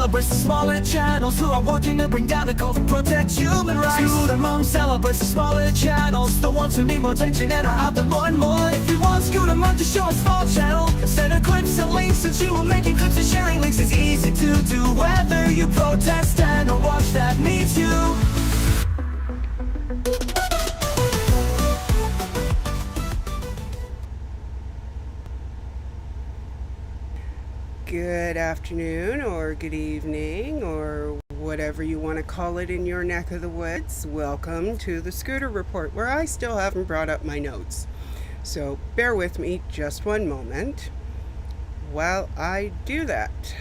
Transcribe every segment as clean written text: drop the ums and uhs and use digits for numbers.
celebrates the smaller channels who are working to bring down the goal to protect human rights. Scooter Mom celebrates the smaller channels, the ones who need more attention and are out there more and more. If you want Scooter Mom to show a small channel, send her clips and links, since you are making clips and sharing links is easy to do. Whether you protest and or watch that means you. Good afternoon or good evening or whatever you want to call it in your neck of the woods. Welcome to the Scooter Report, where I still haven't brought up my notes. So bear with me just one moment while I do that.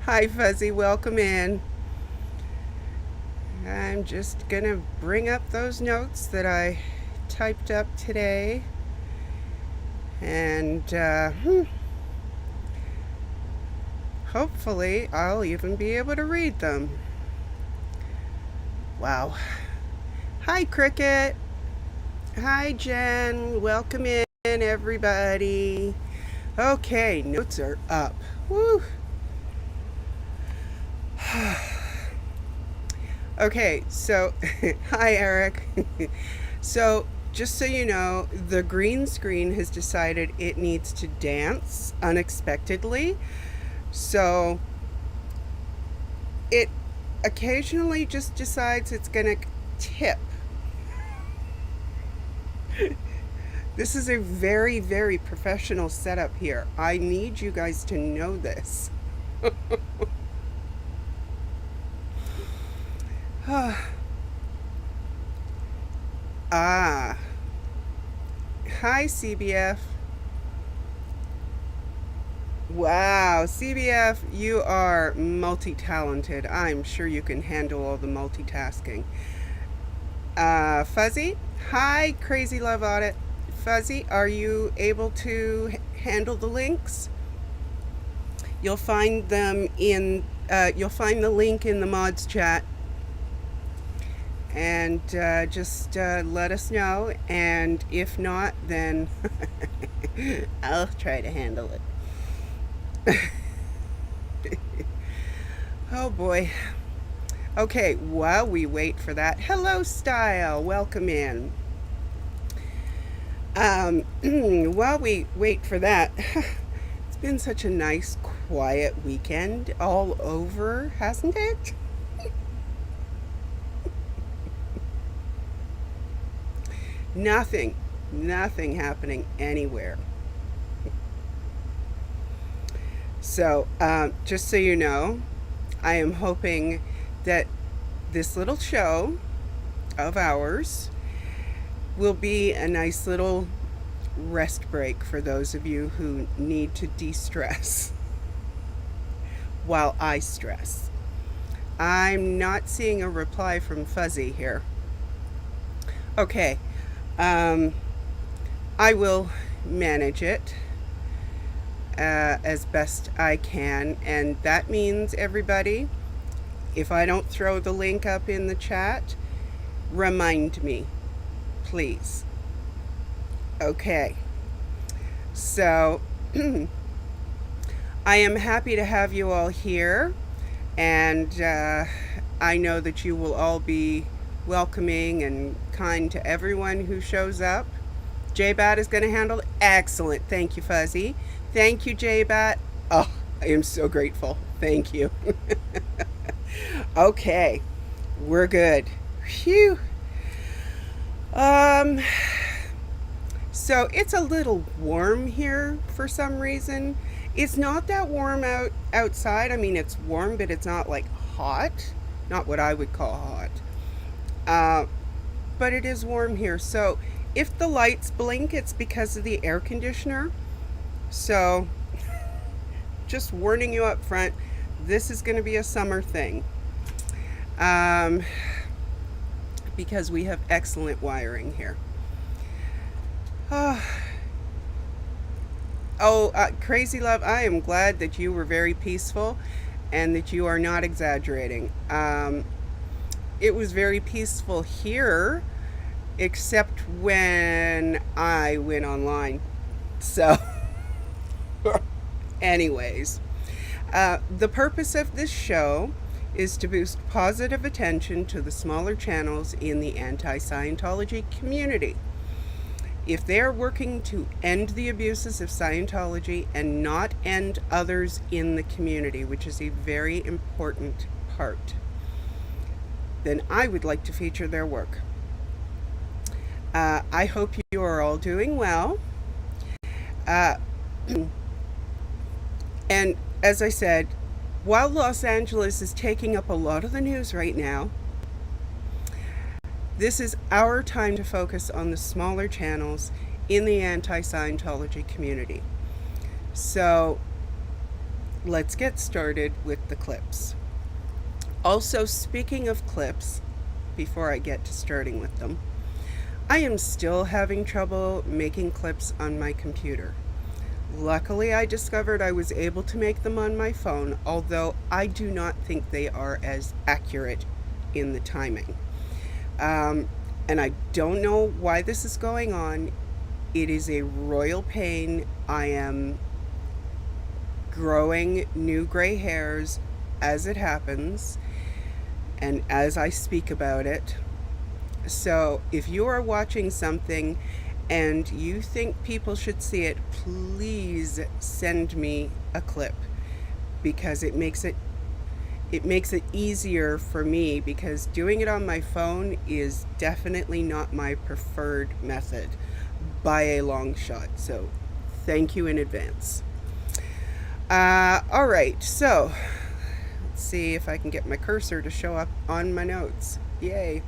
Hi Fuzzy, welcome in. I'm just gonna bring up those notes that I typed up today, and hopefully I'll even be able to read them. Wow. Hi Cricket. Hi Jen. Welcome in everybody. Okay, notes are up. Woo. Okay, so hi Eric. So just so you know, the green screen has decided it needs to dance unexpectedly. So it occasionally just decides it's gonna tip. This is a very, very professional setup here. I need you guys to know this. Hi CBF. Wow, CBF, you are multi-talented. I'm sure you can handle all the multitasking. Fuzzy, hi Crazy Love Audit. Fuzzy, are you able to handle the links? You'll find them in, you'll find the link in the mods chat. And just let us know, and if not, then I'll try to handle it. Oh boy. Okay, while we wait for that, hello Style, welcome in. While we wait for that, it's been such a nice quiet weekend all over, hasn't it? Nothing happening anywhere. So, just so you know, I am hoping that this little show of ours will be a nice little rest break for those of you who need to de-stress while I stress. I'm not seeing a reply from Fuzzy here. Okay. I will manage it as best I can, and that means, everybody, if I don't throw the link up in the chat, remind me, please. Okay, so I am happy to have you all here, and I know that you will all be welcoming and kind to everyone who shows up. J-Bat is going to handle it. Excellent. Thank you, Fuzzy. Thank you, J-Bat. Oh, I am so grateful. Thank you. Okay, we're good. Phew. So it's a little warm here for some reason. It's not that warm outside. I mean, it's warm, but it's not like hot. Not what I would call hot. But it is warm here. So if the lights blink, it's because of the air conditioner. So just warning you up front, this is going to be a summer thing. Because we have excellent wiring here. Crazy Love, I am glad that you were very peaceful and that you are not exaggerating. It was very peaceful here, except when I went online. So Anyways, the purpose of this show is to boost positive attention to the smaller channels in the anti-Scientology community. If they are working to end the abuses of Scientology and not end others in the community, which is a very important part, then I would like to feature their work. I hope you are all doing well. And as I said, while Los Angeles is taking up a lot of the news right now, this is our time to focus on the smaller channels in the anti-Scientology community. So let's get started with the clips. Also, speaking of clips, before I get to starting with them, I am still having trouble making clips on my computer. Luckily, I discovered I was able to make them on my phone, although I do not think they are as accurate in the timing. And I don't know why this is going on. It is a royal pain. I am growing new gray hairs as it happens and as I speak about it. So if you are watching something and you think people should see it, please send me a clip, because it makes it easier for me, because doing it on my phone is definitely not my preferred method by a long shot. So thank you in advance. All right, so let's see if I can get my cursor to show up on my notes. Yay.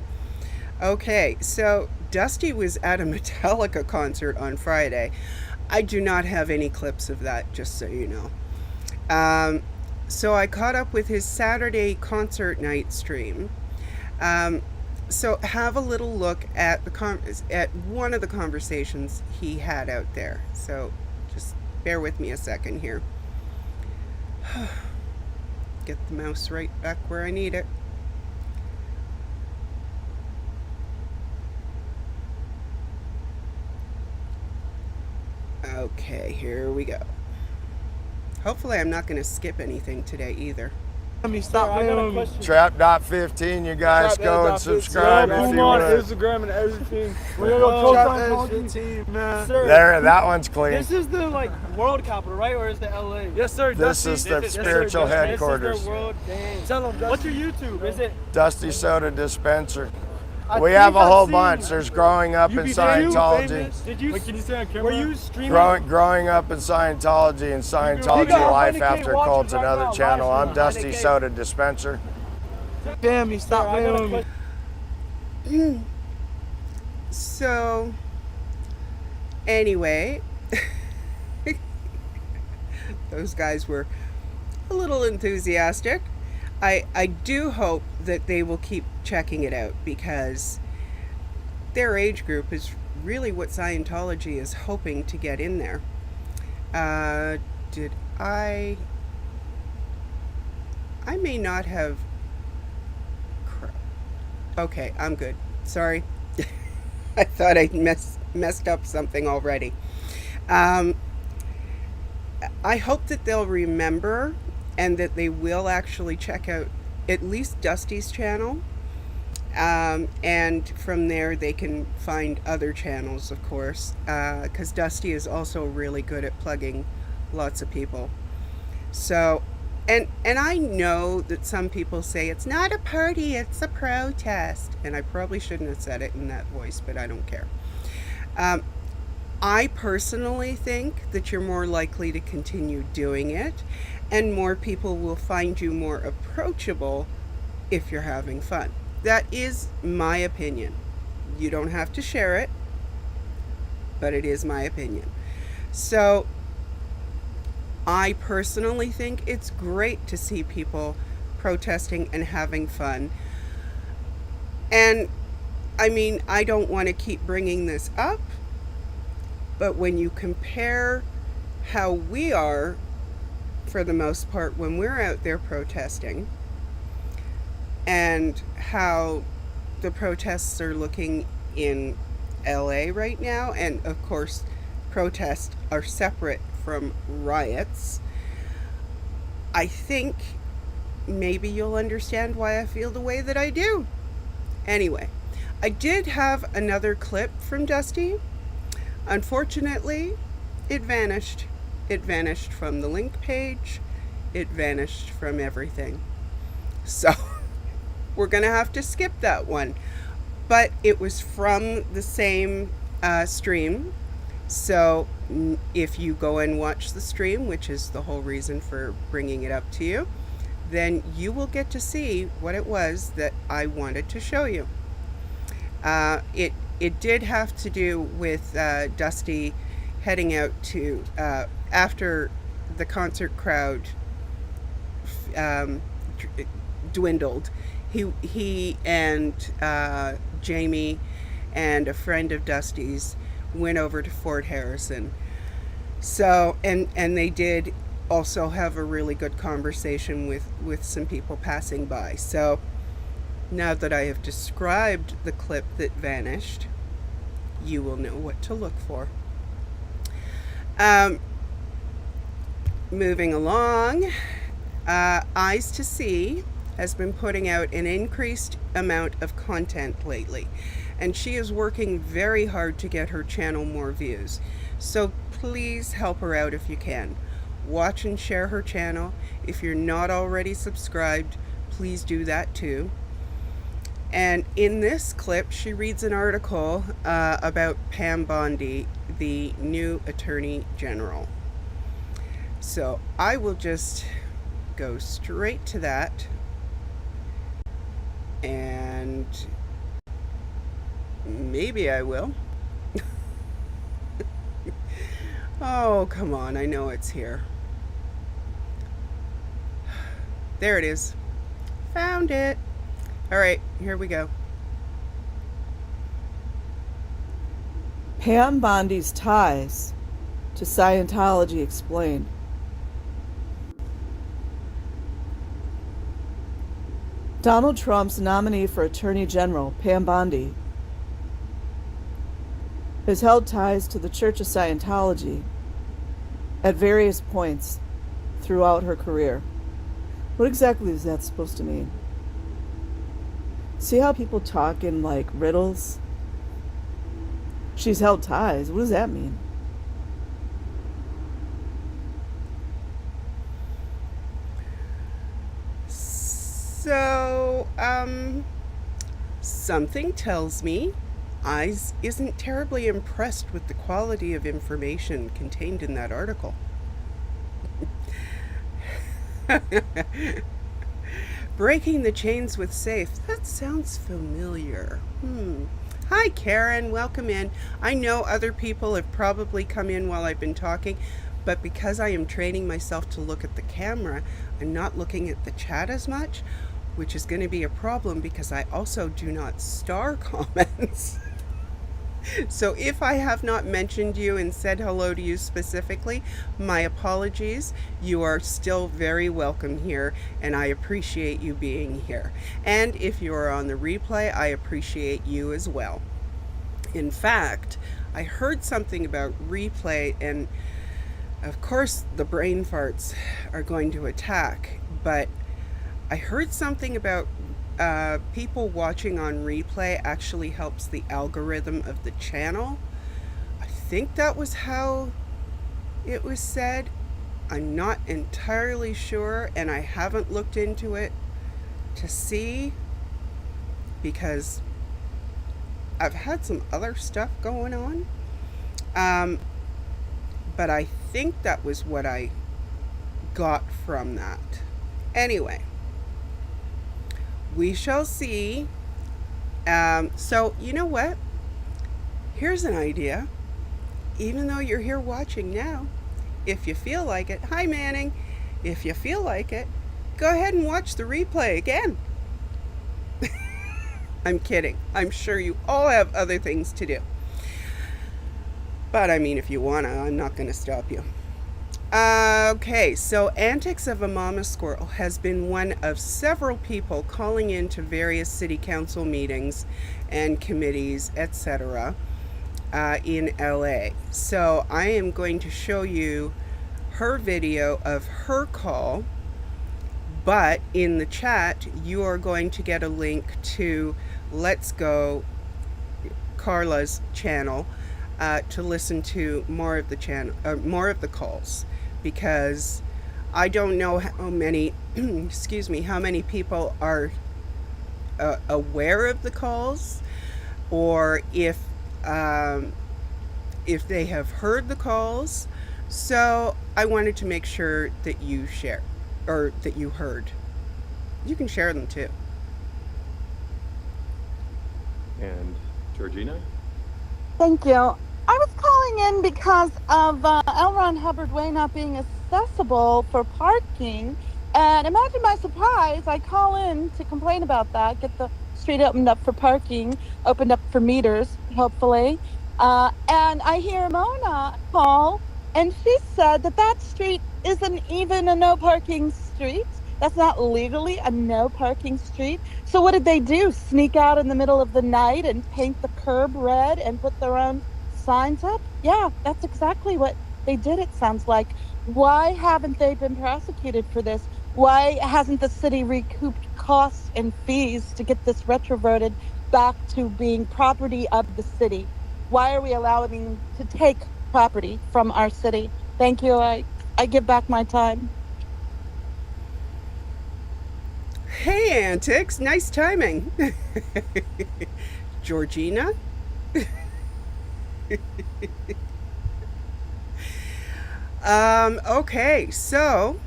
Okay, so Dusty was at a Metallica concert on Friday. I do not have any clips of that, just so you know. So I caught up with his Saturday concert night stream. So have a little look at at one of the conversations he had out there. So just bear with me a second here. Get the mouse right back where I need it. Okay, here we go. Hopefully I'm not going to skip anything today either. Let me stop playing. Trap.15, you guys go and subscribe if you want. Instagram and everything. We're gonna go Trap.15, man. There, that one's clean. This is the world capital, right? Or is the LA? Yes, sir. This is the spiritual headquarters. This is the world. Tell them, what's your YouTube? Is it Dusty Soda Dispenser? We have a whole bunch. There's Growing Up in Scientology. Did you? Can you say on camera? Were you streaming? Growing Up in Scientology and Scientology Life After Cult's another channel. I'm Dusty Soda Dispenser. Damn, you stop playing with me. So, anyway, those guys were a little enthusiastic. I do hope that they will keep checking it out, because their age group is really what Scientology is hoping to get in there. Did I may not have... Okay, I'm good. Sorry. I thought I'd messed up something already. I hope that they'll remember and that they will actually check out at least Dusty's channel. And from there they can find other channels, of course, because Dusty is also really good at plugging lots of people. So, and I know that some people say it's not a party, it's a protest. And I probably shouldn't have said it in that voice, but I don't care. I personally think that you're more likely to continue doing it, and more people will find you more approachable if you're having fun. That is my opinion. You don't have to share it, but it is my opinion. So I personally think it's great to see people protesting and having fun. And I mean, I don't want to keep bringing this up, but when you compare how we are, for the most part, when we're out there protesting, and how the protests are looking in LA right now, and of course protests are separate from riots, I think maybe you'll understand why I feel the way that I do. Anyway, I did have another clip from Dusty. Unfortunately, it vanished. It vanished from the link page. It vanished from everything. So we're going to have to skip that one. But it was from the same stream. So if you go and watch the stream, which is the whole reason for bringing it up to you, then you will get to see what it was that I wanted to show you. It did have to do with Dusty heading out to, after the concert crowd dwindled, he and Jamie and a friend of Dusty's went over to Fort Harrison. So, and they did also have a really good conversation with some people passing by. So now that I have described the clip that vanished, you will know what to look for. Moving along, Eyes to See has been putting out an increased amount of content lately, and she is working very hard to get her channel more views. So please help her out if you can. Watch and share her channel. If you're not already subscribed, please do that too. And in this clip, she reads an article about Pam Bondi, the new Attorney General. So I will just go straight to that. And maybe I will. Oh, come on. I know it's here. There it is. Found it. All right, here we go. Pam Bondi's ties to Scientology explained. Donald Trump's nominee for Attorney General, Pam Bondi, has held ties to the Church of Scientology at various points throughout her career. What exactly is that supposed to mean? See how people talk in like riddles? She's held ties. What does that mean? So, something tells me Eyes isn't terribly impressed with the quality of information contained in that article. Breaking the chains with safe. That sounds familiar. Hi, Karen. Welcome in. I know other people have probably come in while I've been talking, but because I am training myself to look at the camera, I'm not looking at the chat as much, which is going to be a problem because I also do not star comments. So if I have not mentioned you and said hello to you specifically, my apologies. You are still very welcome here, and I appreciate you being here. And if you are on the replay, I appreciate you as well. In fact, I heard something about replay, and of course the brain farts are going to attack, but I heard something about people watching on replay actually helps the algorithm of the channel. I think that was how it was said. I'm not entirely sure, and I haven't looked into it to see because I've had some other stuff going on. But I think that was what I got from that. Anyway, we shall see. So, you know what? Here's an idea. Even though you're here watching now, if you feel like it, hi Manning, if you feel like it, go ahead and watch the replay again. I'm kidding. I'm sure you all have other things to do. But I mean, if you want to, I'm not going to stop you. Okay, so Antics of a Mama Squirrel has been one of several people calling into various city council meetings and committees, etc. In LA. So I am going to show you her video of her call But in the chat, you are going to get a link to Let's Go, Carla's channel, to listen to more of the calls, because I don't know how many, excuse me, how many people are aware of the calls, or if they have heard the calls. So I wanted to make sure that you share, or that you heard. You can share them too. And Georgina? Thank you. I was calling in because of LRon Hubbard Way not being accessible for parking. And imagine my surprise, I call in to complain about that, get the street opened up for parking, opened up for meters, hopefully. And I hear Mona call, and she said that street isn't even a no parking street. That's not legally a no parking street. So what did they do? Sneak out in the middle of the night and paint the curb red and put their own signs up? Yeah, that's exactly what they did, it sounds like. Why haven't they been prosecuted for this? Why hasn't the city recouped costs and fees to get this retroverted back to being property of the city? Why are we allowing them to take property from our city? Thank you. I give back my time. Hey, Antics, nice timing. Georgina? Okay, so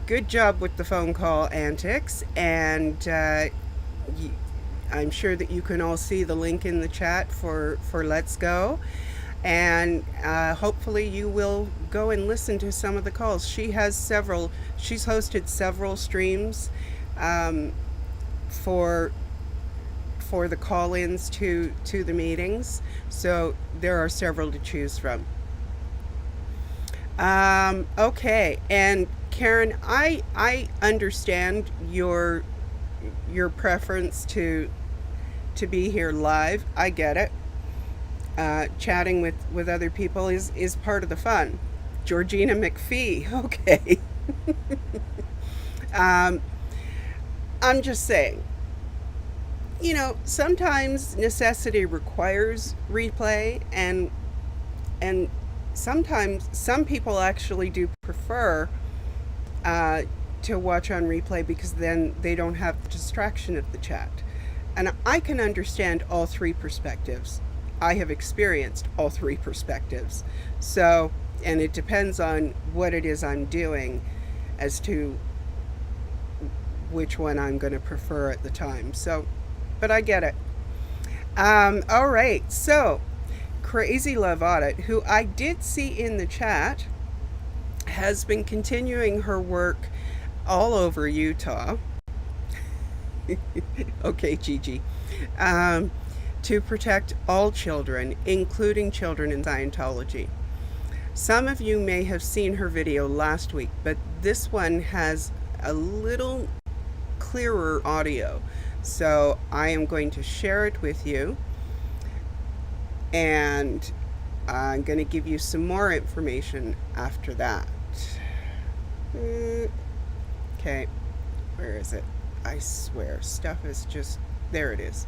good job with the phone call, Antics, and I'm sure that you can all see the link in the chat for Let's Go, and hopefully you will go and listen to some of the calls. She's hosted several streams for the call-ins to the meetings, so there are several to choose from. Okay, and Karen, I understand your preference to be here live. I get it. Chatting with other people is part of the fun. Georgina McPhee, okay. I'm just saying, sometimes necessity requires replay, and sometimes some people actually do prefer to watch on replay, because then they don't have the distraction of the chat. And I can understand all three perspectives. I have experienced all three perspectives. So, and it depends on what it is I'm doing as to which one I'm going to prefer at the time. So, but I get it. All right. So, Crazy Love Audit, who I did see in the chat, has been continuing her work all over Utah. Okay, Gigi. To protect all children, including children in Scientology. Some of you may have seen her video last week, but this one has a little clearer audio. So I am going to share it with you, and I'm going to give you some more information after that. Okay, where is it? I swear, stuff is just, there it is.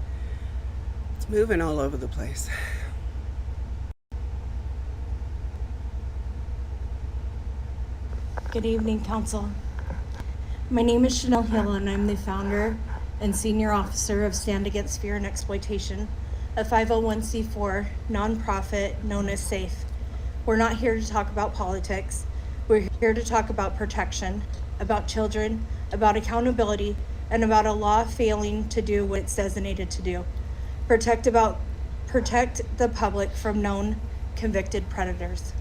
It's moving all over the place. Good evening, Council. My name is Hel Geer, and I'm the founder and senior officer of Stand Against Fear and Exploitation, a 501c4 nonprofit known as SAFE. We're not here to talk about politics. We're here to talk about protection, about children, about accountability, and about a law failing to do what it's designated to do. Protect the public from known convicted predators.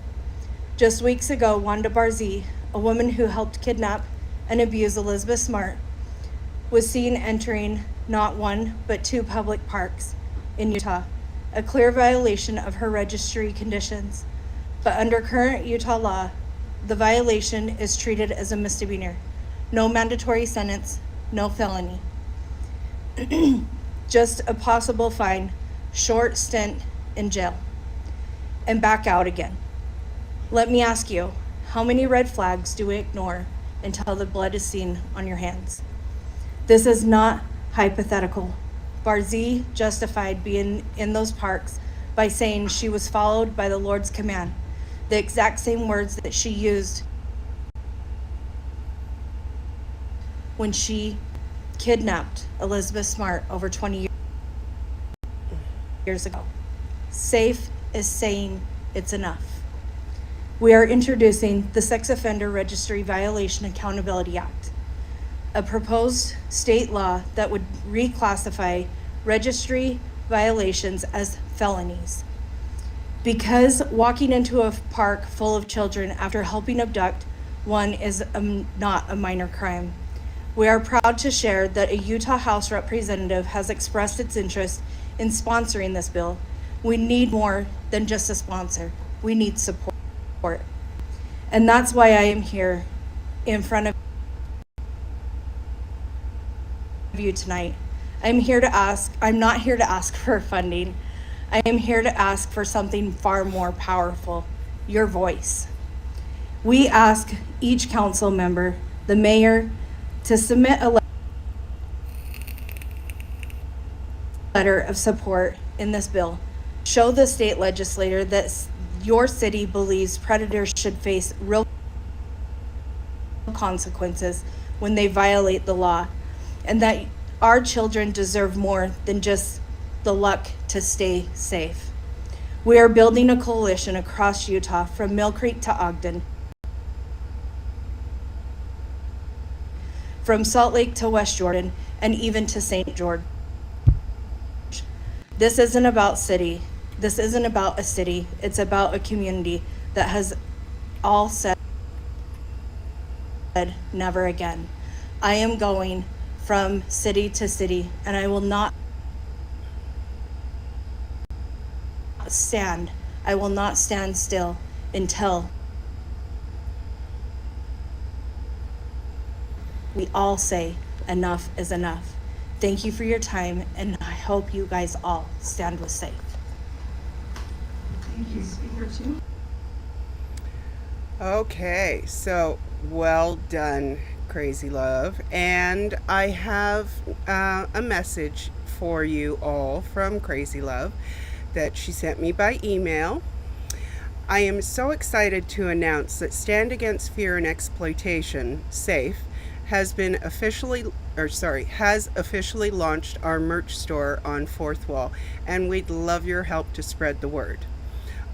Just weeks ago, Wanda Barzee, a woman who helped kidnap and abuse Elizabeth Smart, was seen entering not one, but two public parks in Utah, a clear violation of her registry conditions. But under current Utah law, the violation is treated as a misdemeanor. No mandatory sentence, no felony. Just a possible fine, short stint in jail, and back out again. Let me ask you, how many red flags do we ignore until the blood is seen on your hands. This is not hypothetical. Barzee justified being in those parks by saying she was followed by the Lord's command, the exact same words that she used when she kidnapped Elizabeth Smart over 20 years ago. SAFE is saying it's enough. We are introducing the Sex Offender Registry Violation Accountability Act, a proposed state law that would reclassify registry violations as felonies. Because walking into a park full of children after helping abduct one is not a minor crime. We are proud to share that a Utah House representative has expressed its interest in sponsoring this bill. We need more than just a sponsor. We need support. And that's why I am here in front of you tonight. I'm not here to ask for funding. I am here to ask for something far more powerful, your voice. We ask each council member, the mayor, to submit a letter of support in this bill. Show the state legislator that your city believes predators should face real consequences when they violate the law, and that our children deserve more than just the luck to stay safe. We are building a coalition across Utah from Mill Creek to Ogden, from Salt Lake to West Jordan, and even to St. George. This isn't about a city, it's about a community that has all said never again. I am going from city to city, and I will not stand still until we all say enough is enough. Thank you for your time, and I hope you guys all stand with SAFE. Thank you, Speaker 2. Okay, so well done, Crazy Love. And I have a message for you all from Crazy Love that she sent me by email. I am so excited to announce that Stand Against Fear and Exploitation, SAFE, has officially launched our merch store on Fourth Wall, and we'd love your help to spread the word.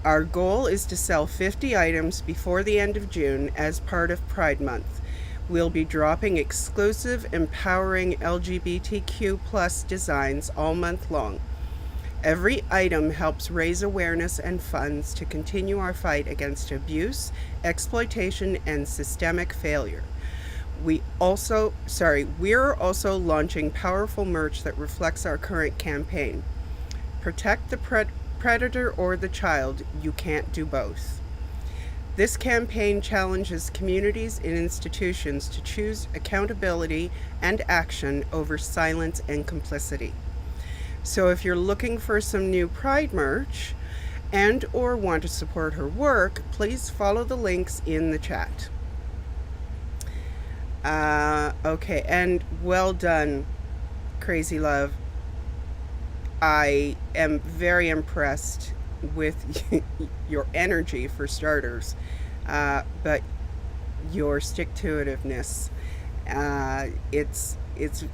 Our goal is to sell 50 items before the end of June as part of Pride Month. We'll be dropping exclusive, empowering LGBTQ+ designs all month long. Every item helps raise awareness and funds to continue our fight against abuse, exploitation, and systemic failure. We're also launching powerful merch that reflects our current campaign. Protect the predator or the child. You can't do both. This campaign challenges communities and institutions to choose accountability and action over silence and complicity. So if you're looking for some new Pride merch and or want to support her work, please follow the links in the chat. Okay, and well done, Crazy Love. I am very impressed with your energy, for starters, but your stick-to-itiveness, it's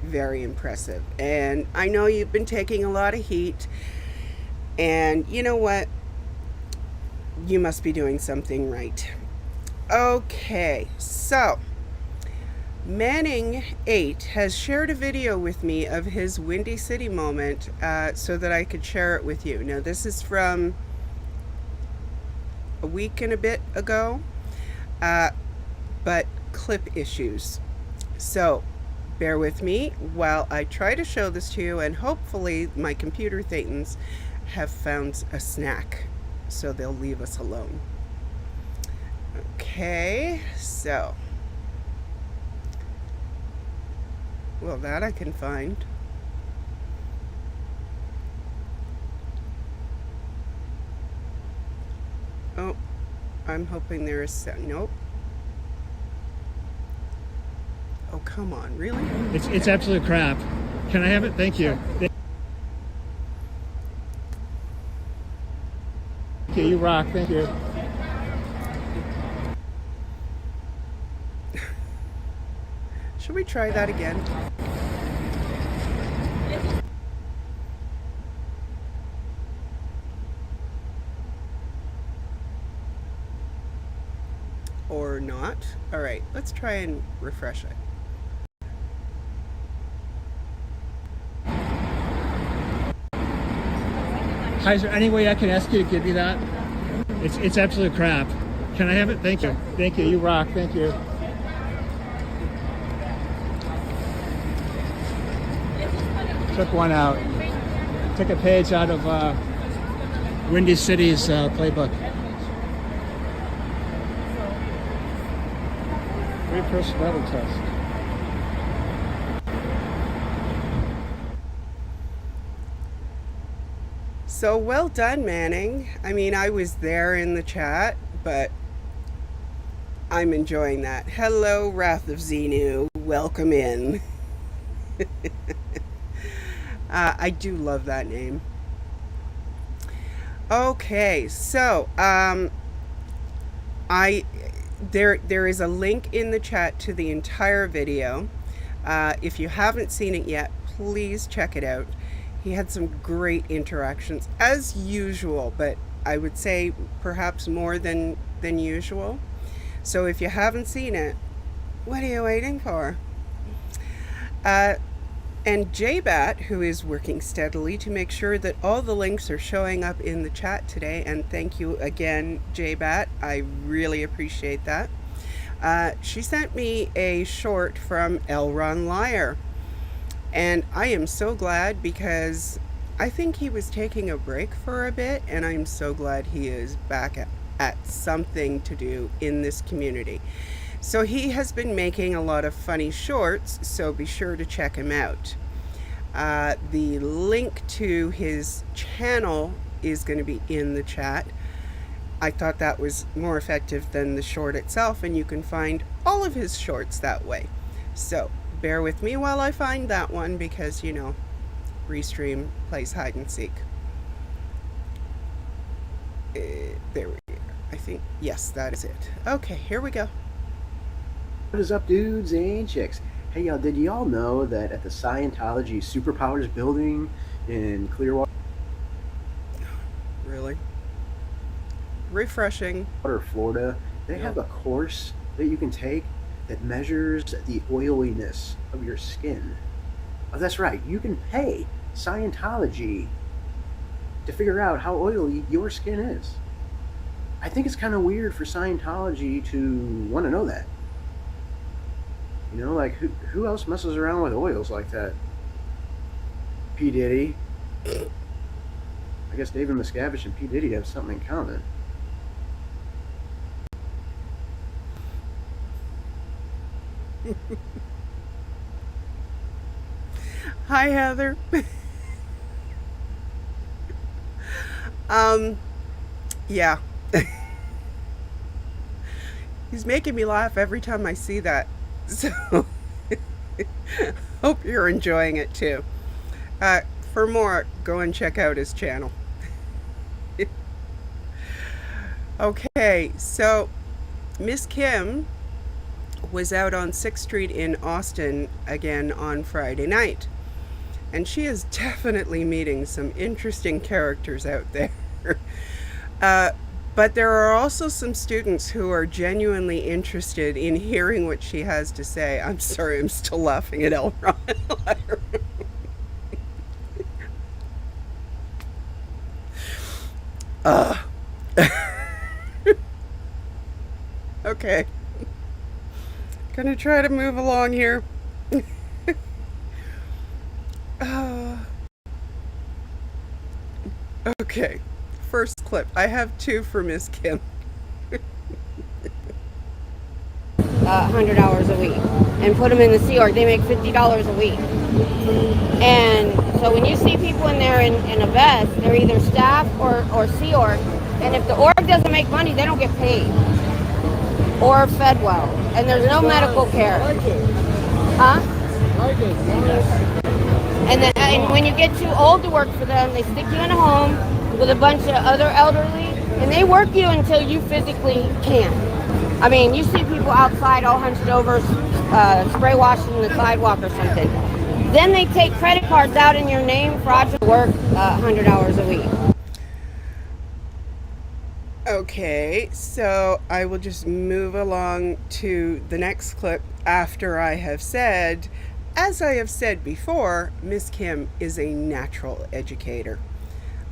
very impressive. And I know you've been taking a lot of heat, and you know what? You must be doing something right. Okay, so Manning 8 has shared a video with me of his Windy City moment so that I could share it with you. Now, this is from a week and a bit ago, but clip issues. So bear with me while I try to show this to you, and hopefully my computer thetans have found a snack so they'll leave us alone. Okay, so well, that I can find. Oh, I'm hoping there is nope. Oh, come on, really? It's absolute crap. Can I have it? Thank you. Okay, you rock. Thank you. Should we try that again? Or not? All right, let's try and refresh it. Hi, is there any way I can ask you to give me that? It's absolute crap. Can I have it? Thank you. Thank you. You rock. Thank you. Took one out. Took a page out of Windy City's playbook. Free personality test. So well done, Manning. I mean, I was there in the chat, but I'm enjoying that. Hello, Wrath of Xenu. Welcome in. I do love that name. Okay, so there is a link in the chat to the entire video. If you haven't seen it yet, please check it out. He had some great interactions as usual, but I would say perhaps more than usual. So if you haven't seen it, what are you waiting for? And JBat, who is working steadily to make sure that all the links are showing up in the chat today, and thank you again, JBat. I really appreciate that. She sent me a short from LRon Liar. And I am so glad, because I think he was taking a break for a bit, and I'm so glad he is back at something to do in this community. So he has been making a lot of funny shorts, so be sure to check him out. The link to his channel is going to be in the chat. I thought that was more effective than the short itself, and you can find all of his shorts that way. So bear with me while I find that one, because, you know, Restream plays hide and seek. There we go. I think, yes, that is it. Okay, here we go. What is up, dudes and chicks? Hey, y'all, did y'all know that at the Scientology Superpowers building in Clearwater, Really? Refreshing. Florida, they have a course that you can take that measures the oiliness of your skin. Oh, that's right, you can pay Scientology to figure out how oily your skin is. I think it's kind of weird for Scientology to want to know that. You know, like, who else messes around with oils like that? P. Diddy. I guess David Miscavige and P. Diddy have something in common. Hi, Heather. Yeah. He's making me laugh every time I see that. So, hope you're enjoying it too. For more, go and check out his channel. Okay, so Miss Kim was out on 6th Street in Austin again on Friday night. And she is definitely meeting some interesting characters out there. But there are also some students who are genuinely interested in hearing what she has to say. I'm sorry, I'm still laughing at LRon Liar. Okay. Gonna try to move along here. Okay. First clip. I have two for Miss Kim. $100 a week and put them in the Sea Org. They make $50 a week. And so when you see people in there in a vest, they're either staff or Sea Org. And if the org doesn't make money, they don't get paid or fed well. And there's no medical care. Huh? And when you get too old to work for them, they stick you in a home with a bunch of other elderly, and they work you until you physically can't. I mean, you see people outside all hunched over, spray washing the sidewalk or something. Then they take credit cards out in your name, fraudulent work 100 hours a week. Okay, so I will just move along to the next clip after I have said, as I have said before, Miss Kim is a natural educator.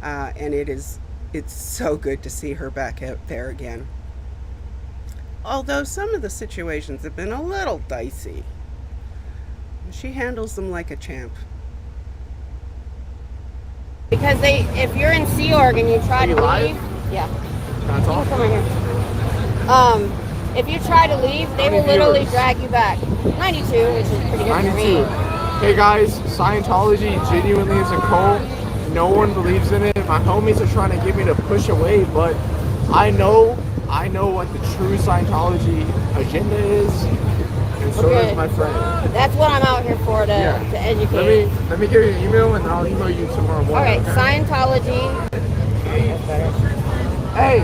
And it's so good to see her back out there again. Although some of the situations have been a little dicey, she handles them like a champ. Because if you're in Sea Org and you try to leave, yeah. That's You can come right here. If you try to leave, they will literally drag you back. 92, which is pretty good for me. Hey guys, Scientology genuinely is a cult. No one believes in it. My homies are trying to get me to push away, but I know what the true Scientology agenda is, and so does my friend. That's what I'm out here for, to educate. Let me give you an email, and I'll email you tomorrow morning. Alright, Scientology. Hey,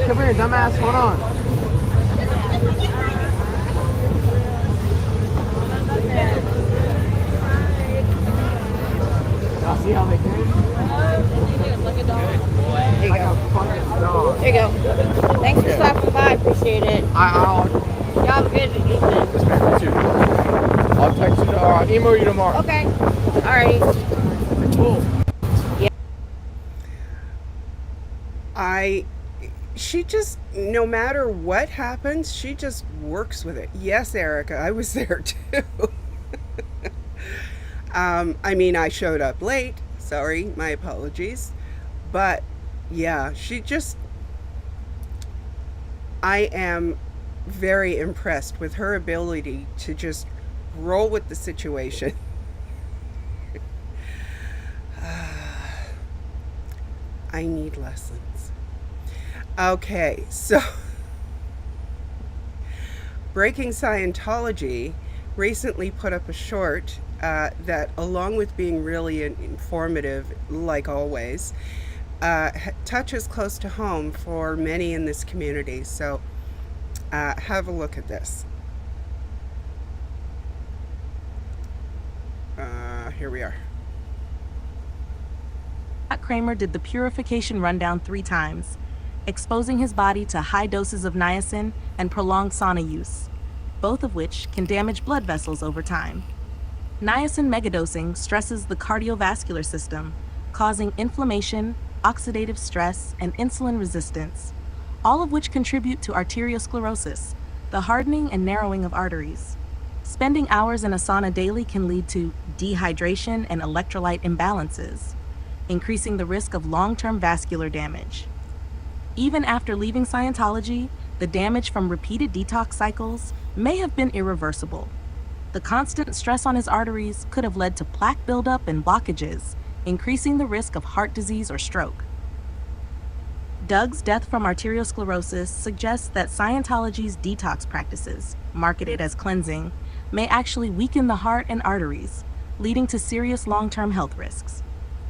come here, dumbass. Hold on. Y'all see how they came? There you go. There you go. Thanks for stopping by. Appreciate it. I'll Y'all have a good evening. I'll text you. I'll email you tomorrow. Okay. Alrighty. Cool. Yeah. She just, no matter what happens, she just works with it. Yes, Erica, I was there too. I mean, I showed up late. Sorry, my apologies. But yeah, I am very impressed with her ability to just roll with the situation. I need lessons. Okay, so Breaking Scientology recently put up a short that, along with being really informative, like always, touches close to home for many in this community. So have a look at this. Here we are. Kramer did the purification rundown 3 times, exposing his body to high doses of niacin and prolonged sauna use, both of which can damage blood vessels over time. Niacin megadosing stresses the cardiovascular system, causing inflammation, oxidative stress, and insulin resistance, all of which contribute to arteriosclerosis, the hardening and narrowing of arteries. Spending hours in a sauna daily can lead to dehydration and electrolyte imbalances, increasing the risk of long-term vascular damage. Even after leaving Scientology, the damage from repeated detox cycles may have been irreversible. The constant stress on his arteries could have led to plaque buildup and blockages, increasing the risk of heart disease or stroke. Doug's death from arteriosclerosis suggests that Scientology's detox practices, marketed as cleansing, may actually weaken the heart and arteries, leading to serious long-term health risks.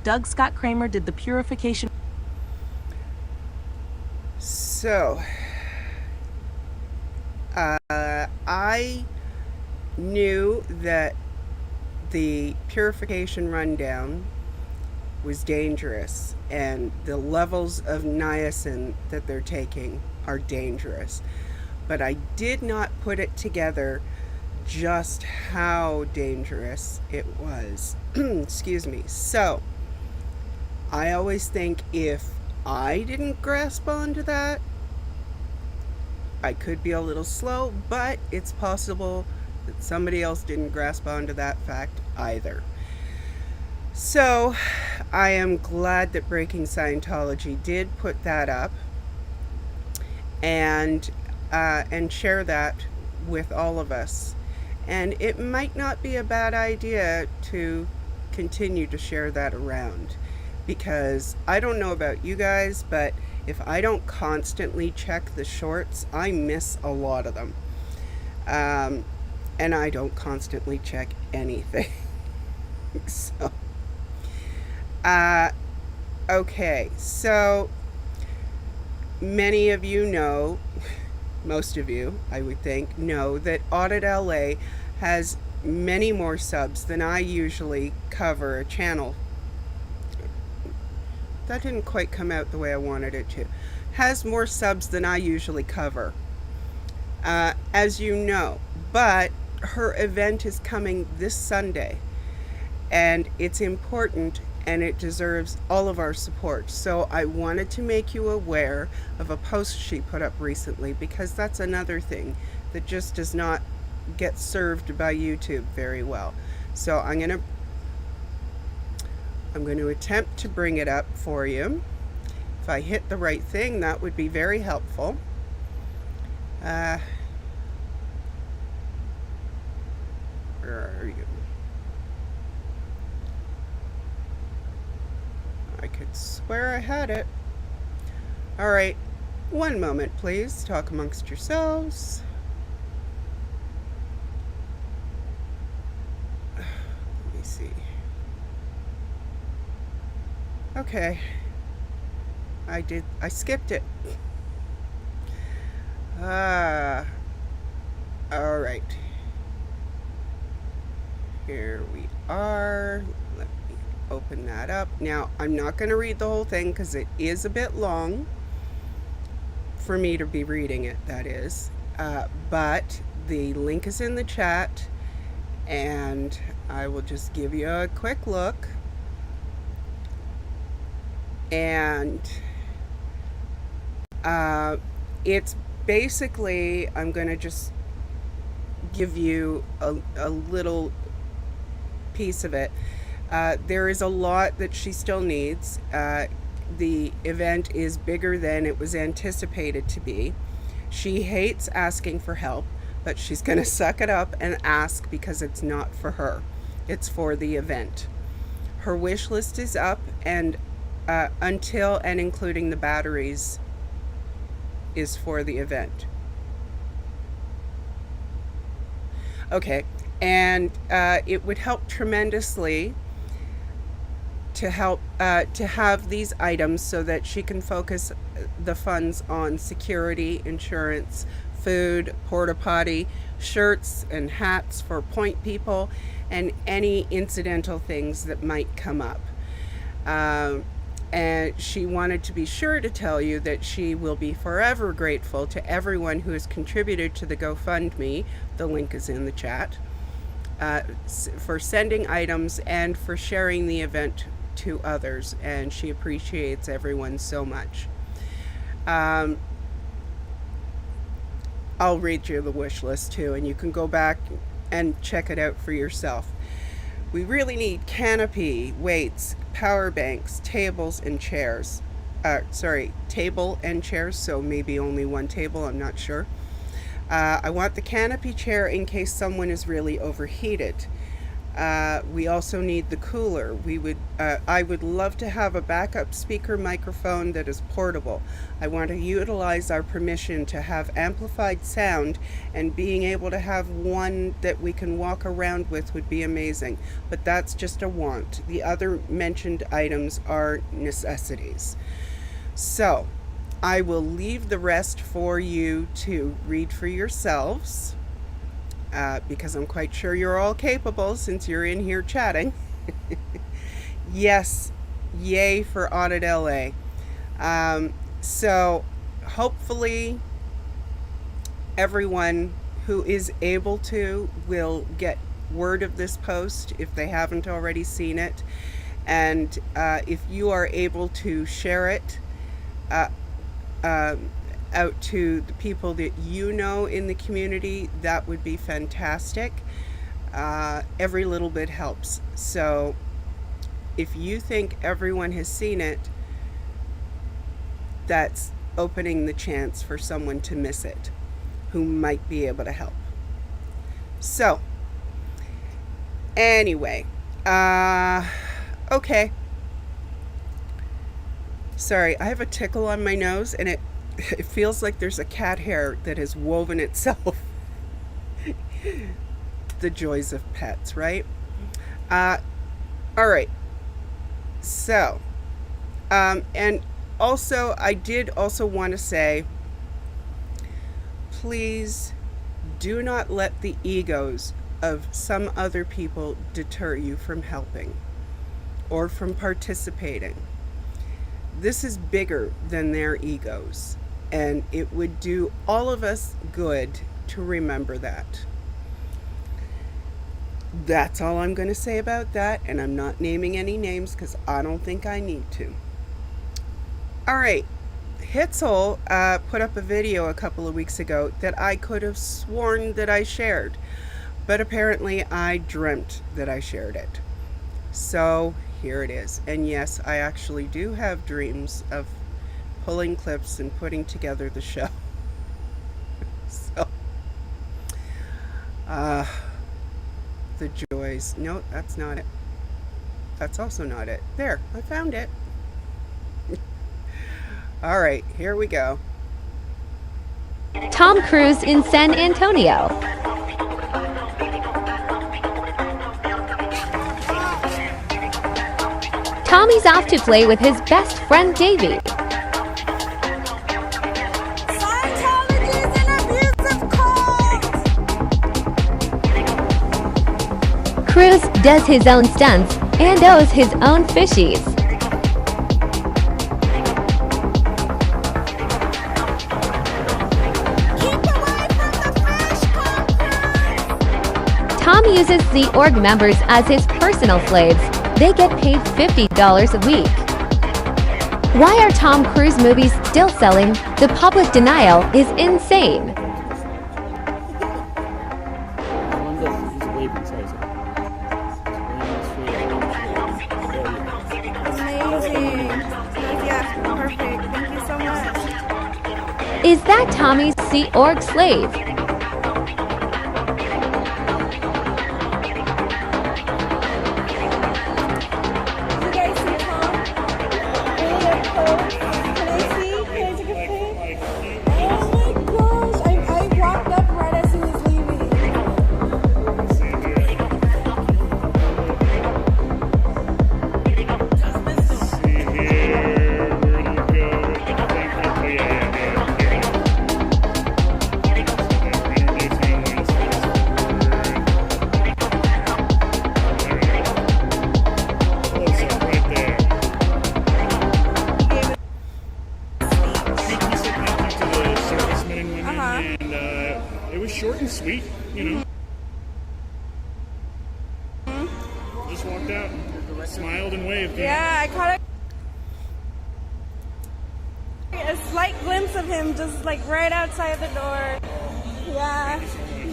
Doug Scott Kramer did the purification. So, I knew that the purification rundown was dangerous, and the levels of niacin that they're taking are dangerous. But I did not put it together just how dangerous it was. Excuse me. So, I always think if I didn't grasp onto that, I could be a little slow, but it's possible that somebody else didn't grasp onto that fact either. So I am glad that Breaking Scientology did put that up and share that with all of us. And it might not be a bad idea to continue to share that around, because I don't know about you guys, but if I don't constantly check the shorts, I miss a lot of them. and I don't constantly check anything. So, okay, so many of you know, most of you, I would think, know that Audit LA has many more subs than I usually cover a channel. That didn't quite come out the way I wanted it to. Has more subs than I usually cover, as you know. But her event is coming this Sunday, and it's important, and it deserves all of our support. So I wanted to make you aware of a post she put up recently, because that's another thing that just does not get served by YouTube very well. So I'm going to attempt to bring it up for you. If I hit the right thing, that would be very helpful. Where are you? I could swear I had it. All right, one moment, please. Talk amongst yourselves. Let me see. Okay. I skipped it. All right. Here we are. Let me open that up. Now, I'm not going to read the whole thing because it is a bit long for me to be reading it, that is. But the link is in the chat, and I will just give you a quick look. And it's basically, I'm going to just give you a little piece of it. There is a lot that she still needs. The event is bigger than it was anticipated to be. She hates asking for help, but she's going to suck it up and ask, because it's not for her. It's for the event. Her wish list is up, and until and including the batteries is for the event. Okay, and it would help tremendously to have these items so that she can focus the funds on security, insurance, food, porta potty, shirts and hats for point people, and any incidental things that might come up. And she wanted to be sure to tell you that she will be forever grateful to everyone who has contributed to the GoFundMe, the link is in the chat, for sending items and for sharing the event to others, and she appreciates everyone so much. I'll read you the wish list too, and you can go back and check it out for yourself. We really need canopy, weights, power banks, tables and chairs. Table and chairs, so maybe only one table, I'm not sure. I want the canopy chair in case someone is really overheated. We also need the cooler. I would love to have a backup speaker microphone that is portable. I want to utilize our permission to have amplified sound, and being able to have one that we can walk around with would be amazing. But that's just a want. The other mentioned items are necessities. So I will leave the rest for you to read for yourselves. Because I'm quite sure you're all capable since you're in here chatting. Yes, yay for Audit LA. So hopefully everyone who is able to will get word of this post if they haven't already seen it. And if you are able to share it out to the people that you know in the community, that would be fantastic. Every little bit helps. So if you think everyone has seen it, that's opening the chance for someone to miss it who might be able to help. So anyway, okay. Sorry, I have a tickle on my nose, and it feels like there's a cat hair that has woven itself the joys of pets, right? All right. So, and also, I did also want to say, please do not let the egos of some other people deter you from helping or from participating. This is bigger than their egos, and it would do all of us good to remember that. That's all I'm going to say about that, and I'm not naming any names because I don't think I need to. All right. Hitzel put up a video a couple of weeks ago that I could have sworn that I shared, but apparently I dreamt that I shared it. So here it is. And yes, I actually do have dreams of pulling clips and putting together the show. So, the joys. No, that's not it. That's also not it. There, I found it. All right, here we go. Tom Cruise in San Antonio. Tommy's off to play with his best friend Davey. Cruise does his own stunts and owes his own fishies. Tom uses the org members as his personal slaves. They get paid $50 a week. Why are Tom Cruise movies still selling? The public denial is insane. Is that Tommy's Sea Org slave? Short and sweet, you know. Just walked out, smiled and waved. Yeah, I caught a slight glimpse of him just like right outside the door. Yeah.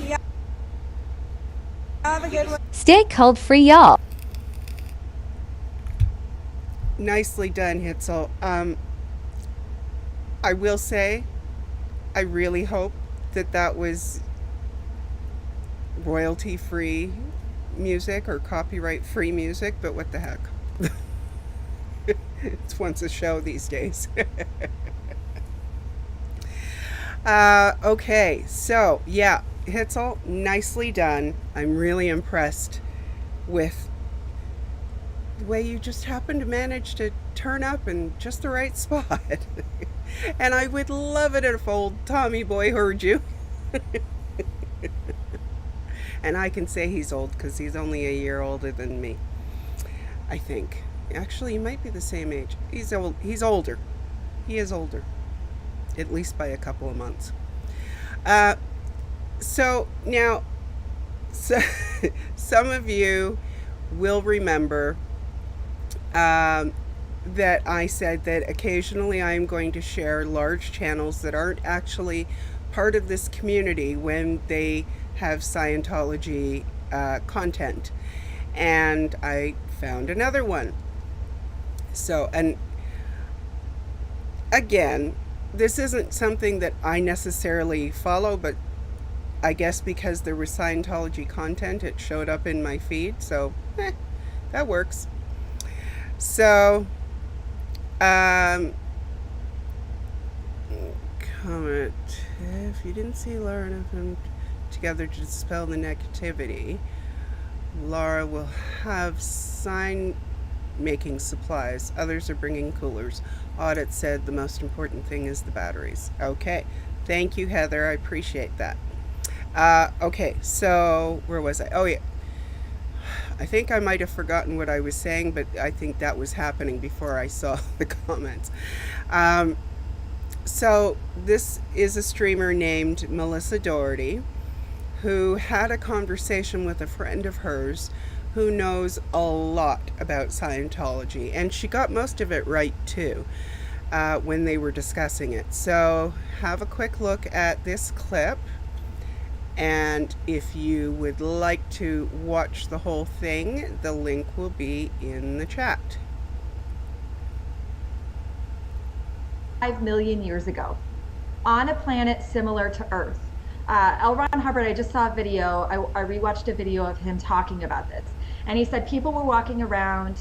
Yeah. Have a good one. Stay cold free, y'all. Nicely done, Hitzel. I will say, I really hope that was royalty-free music or copyright-free music, but what the heck. It's once a show these days. Okay, so yeah, Hitzel, nicely done. I'm really impressed with the way you just happened to manage to turn up in just the right spot. And I would love it if old Tommy boy heard you. And I can say he's old because he's only a year older than me, I think. Actually, he might be the same age. He's old. He's older. He is older, at least by a couple of months. So now, some of you will remember that I said that occasionally I am going to share large channels that aren't actually part of this community when they have Scientology content. And I found another one. So, and again, this isn't something that I necessarily follow, but I guess because there was Scientology content, it showed up in my feed. So, that works. So, comment. If you didn't see LRon to together to dispel the negativity. Laura will have sign making supplies. Others are bringing coolers. Audit said the most important thing is the batteries. Okay. Thank you, Heather. I appreciate that. Okay, so where was I? Oh, yeah. I think I might have forgotten what I was saying, but I think that was happening before I saw the comments. So this is a streamer named Melissa Dougherty who had a conversation with a friend of hers who knows a lot about Scientology, and she got most of it right too when they were discussing it. So have a quick look at this clip, and if you would like to watch the whole thing, the link will be in the chat. 5 million years ago, on a planet similar to Earth. LRon Hubbard, I just saw a video, I rewatched a video of him talking about this. And he said people were walking around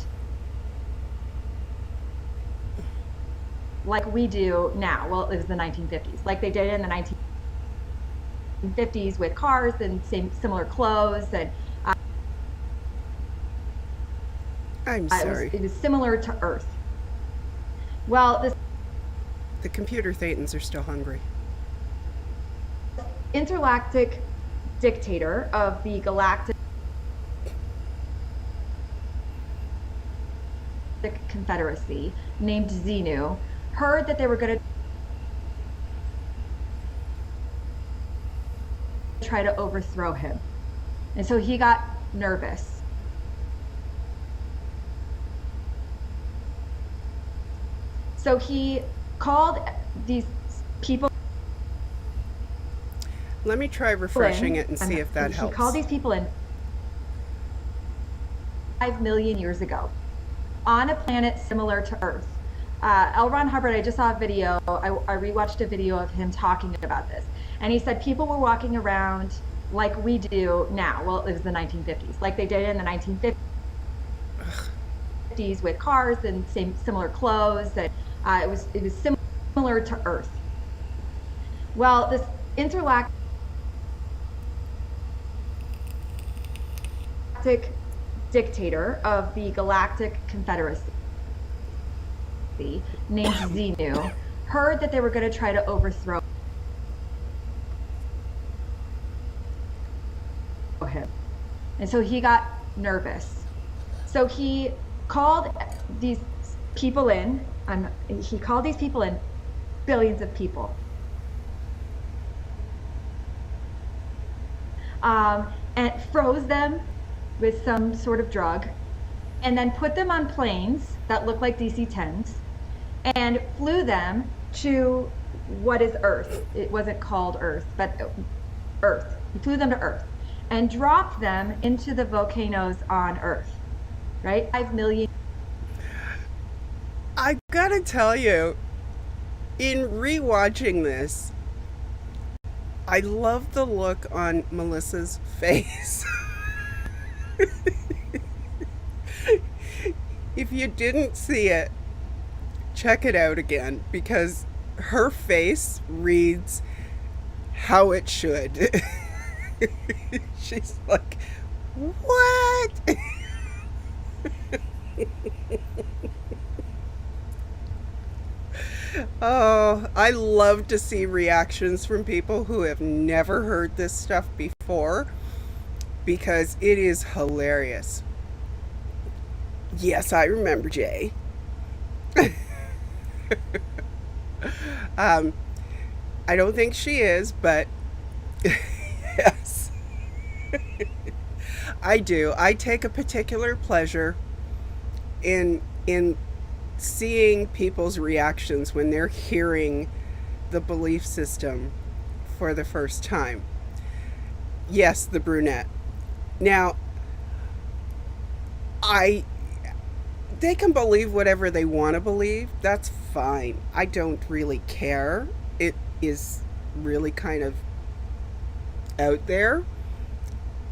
like we do now. Well, it was the 1950s, like they did in the 1950s with cars and similar clothes. And I'm sorry. It was similar to Earth. Well, the computer thetans are still hungry. Intergalactic dictator of the Galactic Confederacy named Xenu heard that they were going to try to overthrow him, and so he got nervous. So he called these people. Let me try refreshing it and see if that helps. He called these people in 5 million years ago, on a planet similar to Earth. LRon Hubbard, I just saw a video, I rewatched a video of him talking about this. And he said people were walking around like we do now. Well, it was the 1950s, like they did in the 1950s with cars and similar clothes. And it was similar to Earth. Well, this intergalactic dictator of the Galactic Confederacy named Xenu heard that they were going to try to overthrow him, and so he got nervous. So he called these people in. He called these people in, billions of people, and froze them with some sort of drug, and then put them on planes that looked like DC-10s and flew them to what is Earth. It wasn't called Earth, but Earth. He flew them to Earth and dropped them into the volcanoes on Earth, right? 5 million. I gotta tell you, in rewatching this, I love the look on Melissa's face. If you didn't see it, check it out again, because her face reads how it should. She's like, what? Oh, I love to see reactions from people who have never heard this stuff before, because it is hilarious. Yes, I remember, Jay. I don't think she is, but yes. I do. I take a particular pleasure in seeing people's reactions when they're hearing the belief system for the first time. Yes, the brunette. Now, they can believe whatever they want to believe. That's fine. I don't really care. It is really kind of out there,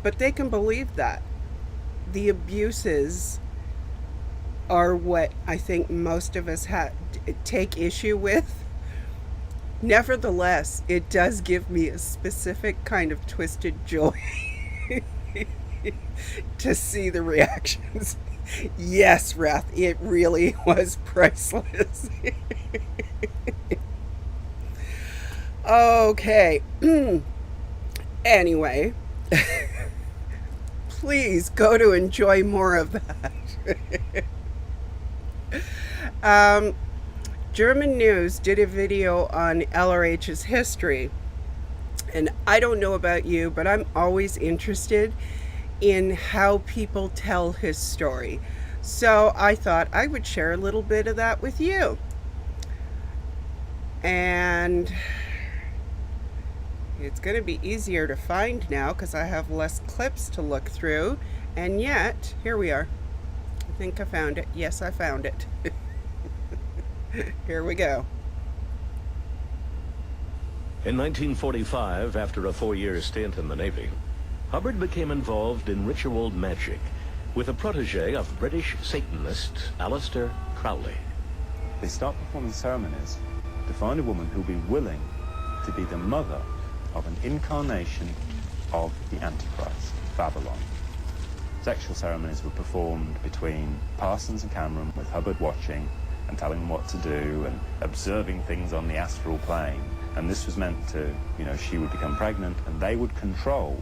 but they can believe that. The abuses are what I think most of us take issue with, Nevertheless, it does give me a specific kind of twisted joy to see the reactions. Yes, Wrath, it really was priceless. Okay. Anyway, please go to enjoy more of that. Germannews did a video on LRH's history, and I don't know about you, but I'm always interested in how people tell his story. So I thought I would share a little bit of that with you. And it's going to be easier to find now because I have less clips to look through. And yet, here we are. I think I found it. Yes, I found it. Here we go. In 1945, after a 4-year stint in the Navy, Hubbard became involved in ritual magic with a protege of British Satanist Aleister Crowley. They start performing ceremonies to find a woman who'll be willing to be the mother of an incarnation of the Antichrist, Babylon. Sexual ceremonies were performed between Parsons and Cameron, with Hubbard watching and telling them what to do and observing things on the astral plane. And this was meant to, she would become pregnant and they would control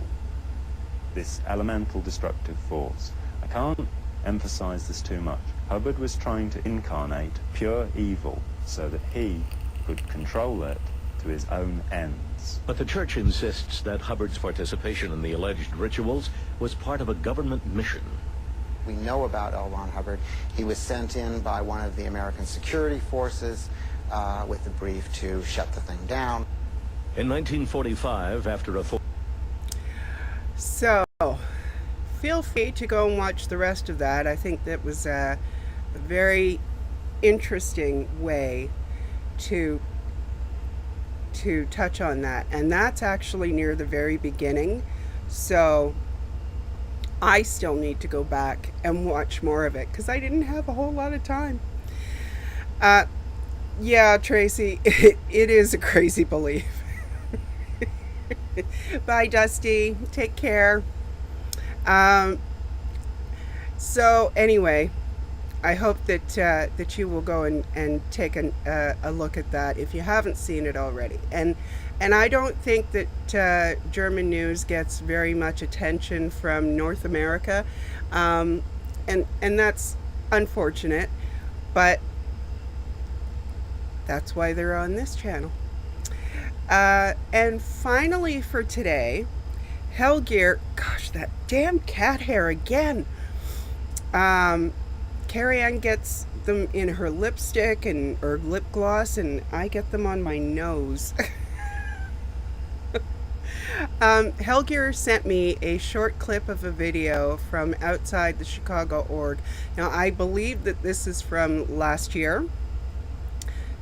this elemental destructive force. I can't emphasize this too much. Hubbard was trying to incarnate pure evil so that he could control it to his own ends. But the church insists that Hubbard's participation in the alleged rituals was part of a government mission. We know about LRon Hubbard. He was sent in by one of the American security forces with the brief to shut the thing down. In 1945, after a So, feel free to go and watch the rest of that. I think that was a very interesting way to touch on that. And that's actually near the very beginning. So, I still need to go back and watch more of it because I didn't have a whole lot of time. Yeah, Tracy, it is a crazy belief. Bye, Dusty. Take care. So anyway, I hope that you will go and take a look at that if you haven't seen it already. And I don't think that Germannews gets very much attention from North America, and that's unfortunate, but that's why they're on this channel. And finally for today, Hel Geer, gosh, that damn cat hair again. Carrie Ann gets them in her lipstick or lip gloss, and I get them on my nose. Hel Geer sent me a short clip of a video from outside the Chicago org. Now, I believe that this is from last year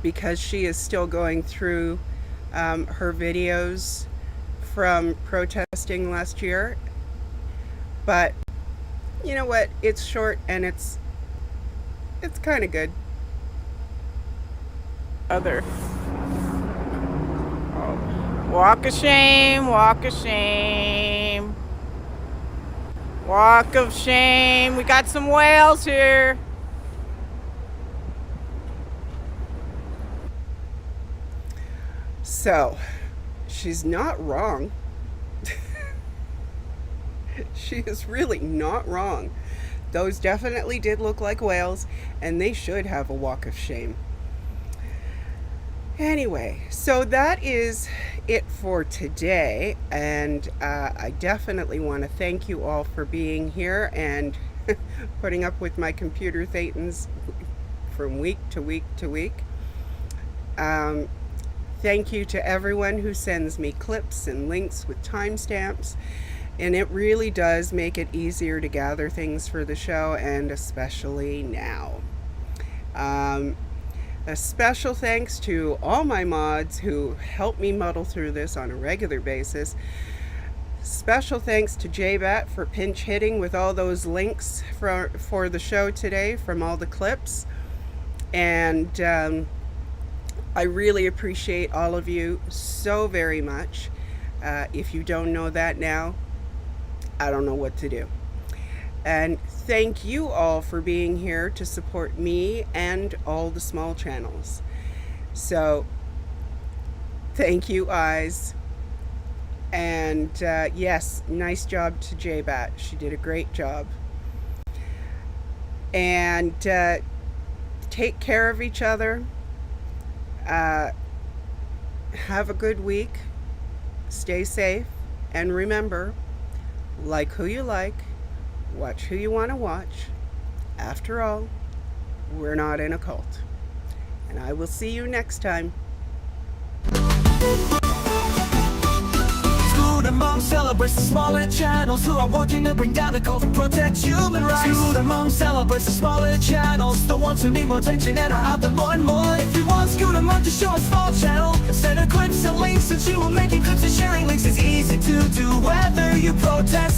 because she is still going through her videos from protesting last year. But you know what? It's short and it's kind of good. Walk of shame, walk of shame. Walk of shame. We got some whales here. So, she's not wrong. She is really not wrong. Those definitely did look like whales, and they should have a walk of shame. Anyway, so that is it for today, and I definitely want to thank you all for being here and putting up with my computer thetans from week to week to week. Thank you to everyone who sends me clips and links with timestamps, and it really does make it easier to gather things for the show, and especially now. A special thanks to all my mods who help me muddle through this on a regular basis. Special thanks to JBat for pinch hitting with all those links for the show today from all the clips. And I really appreciate all of you so very much. If you don't know that now, I don't know what to do. And thank you all for being here to support me and all the small channels. So thank you, Eyes. And yes, nice job to J-Bat. She did a great job. And take care of each other. Have a good week. Stay safe. And remember, like who you like, watch who you want to watch. After all, we're not in a cult. And I will see you next time. Screwed among celebrates the smaller channels who are working to bring down the cult to protect human rights. Screwed among celebrates the smaller channels, the ones who need more attention and are out there more and more. If you want Screwed among to show a small channel, send her clips and links, since you are making clips and sharing links is easy to do. Whether you protest